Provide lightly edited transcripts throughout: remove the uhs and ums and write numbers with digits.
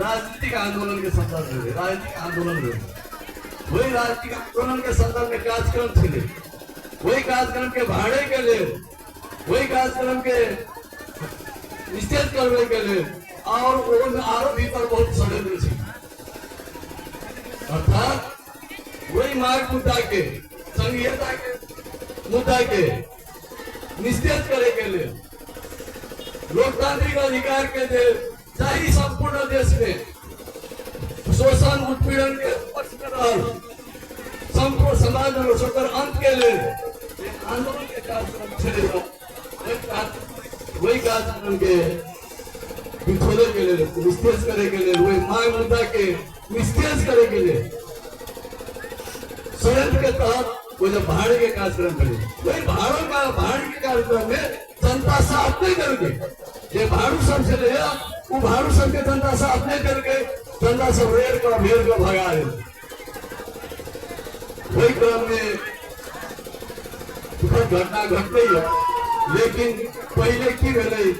राजनीतिक आंदोलन के संदर्भ में राजनीतिक आंदोलन में वही राजनीतिक आंदोलन के संदर्भ में कार्यक्रम थे वही कार्यक्रम के भाड़े के लिए वही कार्यक्रम के स्टेज करने के लिए और आरोप भीतर बहुत षड्यंत्र थे अर्थात वही मार्ग मुद्दा के संघीयता के मुद्दा के निस्तेज करे के लिए लोकतांत्रिक अधिकार के लिए चाहे संपूर्ण देश में शोषण उत्पीड़न के पक्ष में संपूर्ण समाज में शोषण अंत के लिए आंदोलन के कार्यक्रम चलेगा वही कार्यक्रम के बिछोड़े के लिए निस्तेज करे के लिए वही मांग मुद्दा के निस्तेज करे के लिए षड्यंत्र के तहत वो जो भाड़े के कार्यक्रम करे वही भाड़े के कार्यक्रम में जनता साफ नहीं करके ये भाड़ू सबसे ले वो भाड़ू सबके जनता साफ नहीं करके जनता सब रेल को भेड़ को भगा रहे वही क्रम में घटना घट गई है लेकिन पहले की भेले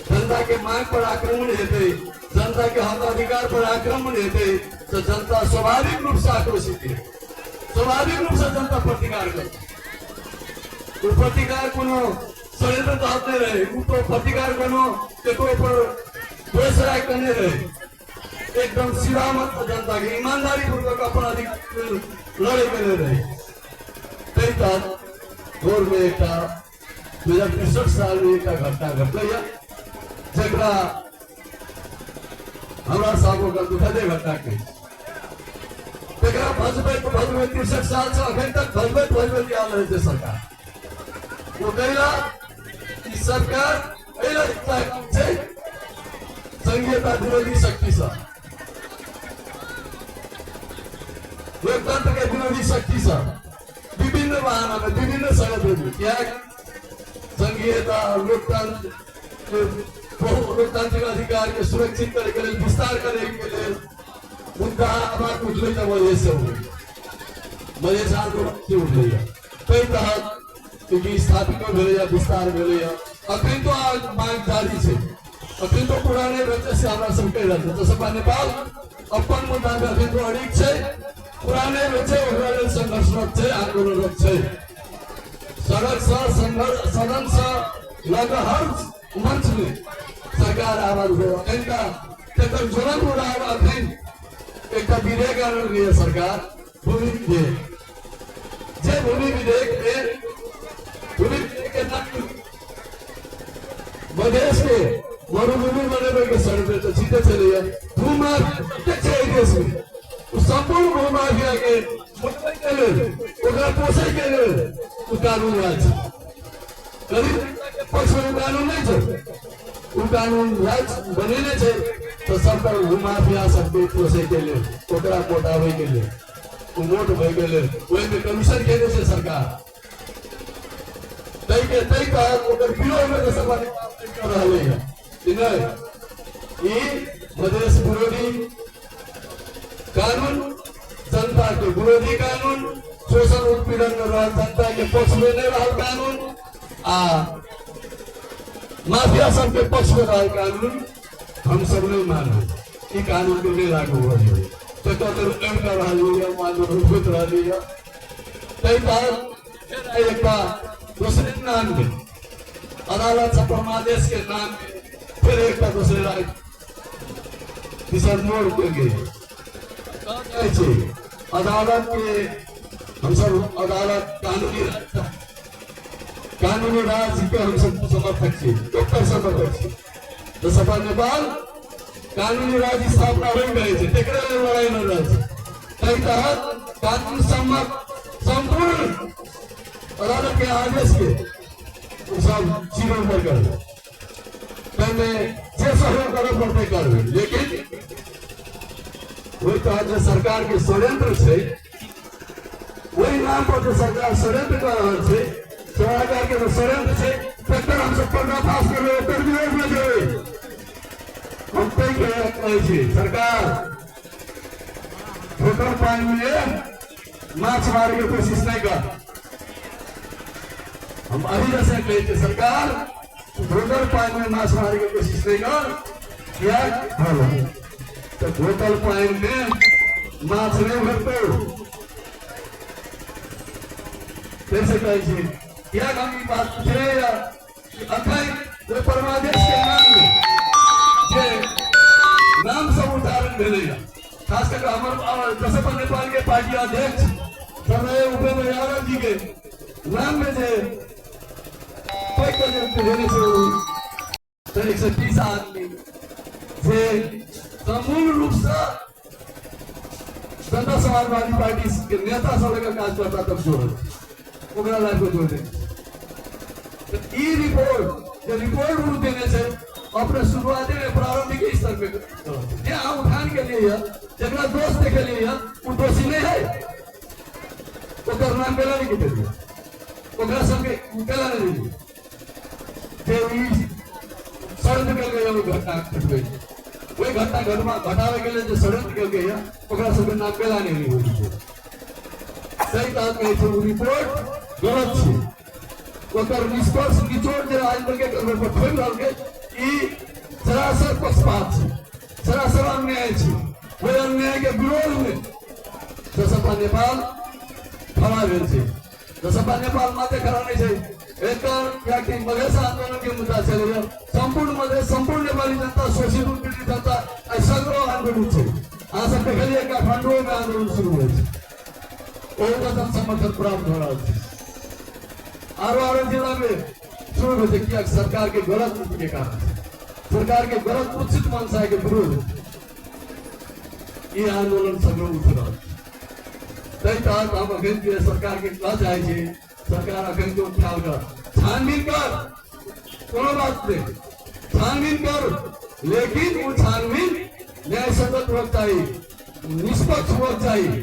जनता के मांग पर आक्रमण हेते जनता के हक अधिकार पर आक्रमण हेते तो जनता स्वाभाविक रूप से आक्रोशित है स्वाभाविक रूप से जनता प्रतिकार कर प्रतिकार कोनो षड्यंत्र तहत नहीं रहे प्रतिकार कोनो पर बेसराय करने रहे एकदम सीधा मत जनता की ईमानदारी पूर्वक अपना अधिकार लड़े करने रहे कई तहत भोर में एक 2063 साल में एक घटना घट गई जरा हमारा साहब का दुखदे घटना के भजबे 63 साल से अखन तक भजबे याद रहे थे सरकार वो कहला कि सरकार संघीयता विरोधी शक्ति से लोकतंत्र के विरोधी शक्ति से विभिन्न बहाना में विभिन्न षड्यंत्र क्या संघीयता लोकतांत्रिक अधिकार के सुरक्षित करने के लिए विस्तार करने के लिए मुद्दा आवाज उठने की वजह से हो गई वजह से उठ गई कई तहत क्योंकि स्थापित भेले या विस्तार भेले या अखन तो आज मांग जारी है अखन तो पुराने बच्चे से हमारा सब कह रहे थे तो सब नेपाल अपन मुद्दा में अखन तो अड़िक है पुराने बच्चे संघर्षरत है आंदोलनरत है सड़क से संघर्ष सदन से लगभग हर मंच में सरकार आवाज हो इनका ज्वलन हो रहा है अखन एक विधेयक है सरकार भूमि विधेयक जे भूमि विधेयक में भूमि के मधेश के मरुभूमि बने के सड़क तो सीधे चले देश में संपूर्ण भूमाफिया के पोषे के कानून राज गरीब पक्ष में कानून नहीं है कानून राज बने तो सरकार भूमाफिया सबके पोषे के लिए कोटावे के लिए मोट भय के लिए वही में कमीशन के से सरकार विरोध में तो सब कर रहे हैं मधेश विरोधी कानून जनता के विरोधी कानून शोषण उत्पीड़न में रहा जनता के पक्ष में नहीं रहा कानून माफिया सब के पक्ष में रहा कानून हम सब नहीं माने ये कानून के नहीं लागू हो रही दूसरे नाम में अदालत परमादेश के नाम में फिर एक दूसरे मोड़ के गए अदालत के हम सब अदालत कानूनी राज के हम सब समर्थक छे डॉक्टर समर्थक छे तो सपा नेपाल कानूनी राज स्थापना हो गई है लड़ाई न रहा तहत कानून सम्मत संपूर्ण अदालत के आदेश के सब जीवन पर कर सहयोग करना पड़ते कर लेकिन वही तो आज सरकार के षड्यंत्र से वही नाम पर जो सरकार षड्यंत्र कर रहा है सरकार के षड्यंत्र से ट्रैक्टर हम सब पर्दाफाश कर रहे विरोध में जो हम कही सरकार छोटा पानी में माछ मारने की कोशिश नहीं कर हम अभी जैसे कहते सरकार छोटा पानी में माछ मारने की कोशिश नहीं कर होटल पॉइंट में माछ नहीं भेटतो कैसे कहे क्या हम बात पूछे अखन कोई परमादेश के नाम में जे नाम सब उदाहरण मिलेगा खास करके हमारे जसपा नेपाल के पार्टी अध्यक्ष समय उपेंद्र यादव जी के नाम में जे कोई देने से 130 आदमी जे समूल रूप से जनता समाजवादी पार्टी के नेता सब का काज करता तब जोड़ ओकरा लाइफ को जोड़ दे ई रिपोर्ट रूप देने से अपने शुरुआती में प्रारंभिक स्तर पे यहाँ उठान के लिए जगह दोष देखे लिए वो दोषी नहीं है ओकर नाम बेला नहीं किते दिया ओकरा संगे बेला नहीं दिया जे ई षड्यंत्र कर गया वो घटना घट गई वही घटना घटावे के लिए जो षड्यंत्र कर गया ओकरा संगे नाम बेला नहीं हुई सही कहा कहे थे वो रिपोर्ट गलत थी ओकर निष्कर्ष निचोड़ जे राजमहल के कमरे पर ठोक रहल के ई सरासर पक्षपात है सरासर अन्याय है वही अन्याय के विरोध में जसपा नेपाल खड़ा भेल छै जसपा नेपाल मात्र खड़ा नहीं है एक क्या मधेश आंदोलन के मुद्दा चले संपूर्ण मधेश संपूर्ण नेपाली जनता शोषित पीड़ित जनता सगरो आंदोलन है अहाँ सब देखलिए काठमांडू में आंदोलन शुरू हुए जन समर्थन प्राप्त हो रहा है आरो जिला में शुरू होते किया सरकार के गलत नीति के कारण सरकार के गलत उचित मनसाय के विरोध ये आंदोलन सगरो उठ रहा तय तहत हम अखन के सरकार के कह चाहे सरकार अखन के उठाव कर छानबीन कर कोनो बात नहीं छानबीन कर लेकिन वो छानबीन न्याय संगत होना चाहिए निष्पक्ष होना चाहिए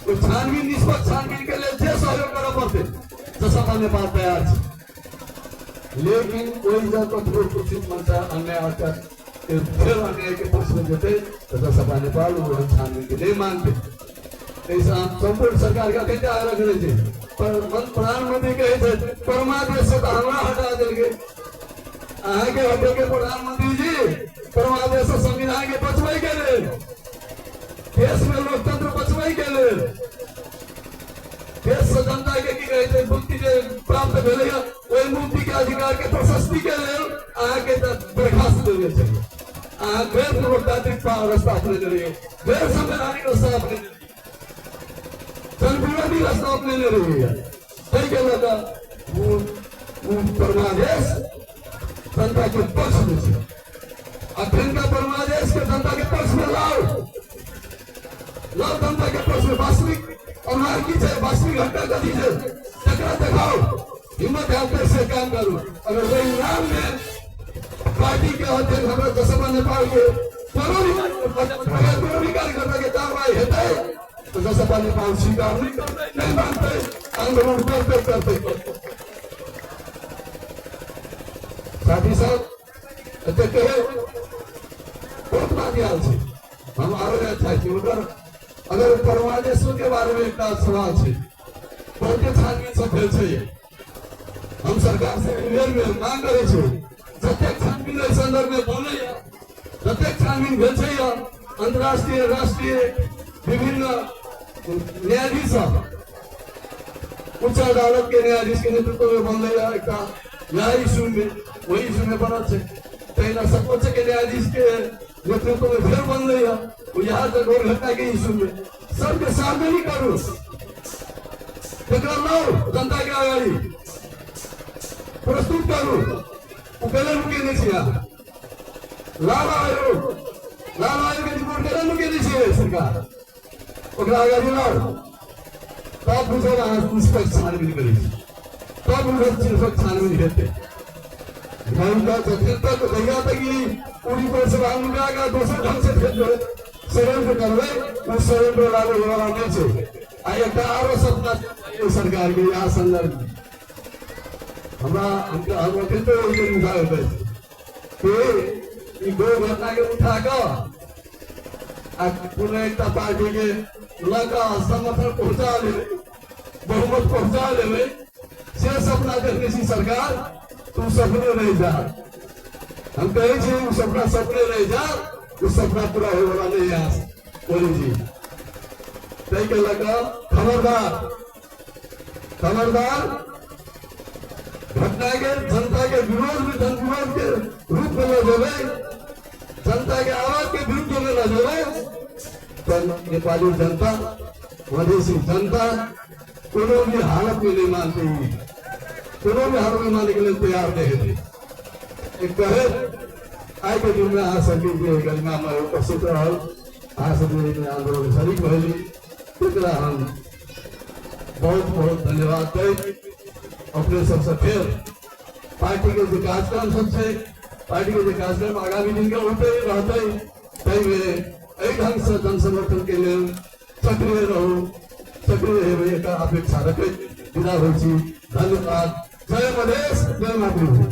तो छानबीन निष्पक्ष छानबीन के लिए जे सहयोग करना पड़ते जसपा नेपाल तैयार है लेकिन कोई जब उचित मनसा अन्याय आकर फिर अन्याय के पक्ष में देते तो जसपा नेपाल वो छानबीन के नहीं मानते ऐसा हम संपूर्ण सरकार का कहते आग्रह करे थे पर प्रधानमंत्री कहे थे परमादेश से हमरा हटा देंगे आगे हटे के प्रधानमंत्री जी परमादेश से संविधान के बचवाई के लिए देश में लोकतंत्र बचवाई के लिए देश से जनता के की कहे थे मुक्ति के प्राप्त भेले वही मुक्ति के अधिकार के प्रशस्ति के लिए आगे बर्खास्त देने चाहिए गैर लोकतांत्रिक रास्ता अपने लिए गैर संवैधानिक रास्ता अपने जनविरोधी रास्ता अपने ले रही है सही कह लगा वो परमादेश जनता के पक्ष में से अखन का परमादेश के जनता के पक्ष में लाओ जनता के पक्ष में वास्तविक और की वास्तविक घटना गति से टकरा दिखाओ हिम्मत है से काम करो अगर वही नाम में पार्टी के अध्यक्ष हमारे जसपा नेपाल के कानूनी कार्यकर्ता के कार्रवाई है तो जसपा नेपाल स्वीकार नहीं मानते आंदोलन करते साथी साहब बहुत बात याद है हम आगे अगर परमादेशों के बारे में एक सवाल है बहुते छानबीन सब भेल छै हम सरकार से बेर मांग करे छै जतेक छानबीन एहि संदर्भ में बोले जतेक छानबीन भेल छै अंतर्राष्ट्रीय राष्ट्रीय विभिन्न न्यायाधीश उच्च अदालत के न्यायाधीश के नेतृत्व में बनले एक न्याय इशू में वही इशू में बनल छै तहिना सर्वोच्च के न्यायाधीश के नेतृत्व में फिर बनले वो यहाँ तक और घटना के इशू में सबके सार्वजनिक करू जनता के आगाड़ी प्रस्तुत करू पहले रुके नहीं लाल आयोग के रिपोर्ट पहले रुके नहीं सरकार आगाड़ी लाओ तब बुझे निष्पक्ष छानबीन करी तब निष्पक्ष छानबीन हेतु तक भैया तक पूरी तरह से का दोसर ढंग से षड्यंत्र करवे षड्यंत्र लागू होना नहीं है आरो सपना सरकार के यहाँ संदर्भ में दो घटना के उठा एक पार्टी के लगा समर्थन पहुंचा ले बहुमत पहुंचा ले से सपना देखने सी सरकार तुम सपने नहीं जा हम कहे सपना सपने नहीं जा वो सपना पूरा हो वाला नहीं है मोदी जी तय के लगा खबरदार खबरदार घटना के जनता के विरोध में जनविरोध के रूप में न जाए जनता के आवाज के विरुद्ध में न जाए तो नेपाली जनता मधेसी जनता कोनो भी हालत में नहीं मानती हुई कोनो भी हालत में मानने के लिए तैयार नहीं थे एक कहे आए के दिन में आ सके गरिमा में उपस्थित रहल आ सके आंदोलन शरीक भइली एकरा हम बहुत बहुत धन्यवाद दें अपने सबसे फिर पार्टी के जो कार्यक्रम सबसे पार्टी के जो कार्यक्रम आगामी दिन के होते ही रहते कई में ढंग से जन समर्थन के लिए सक्रिय रहो सक्रिय अपेक्षा रखे विदा हो धन्यवाद जय मधेश जय मातृभूमि।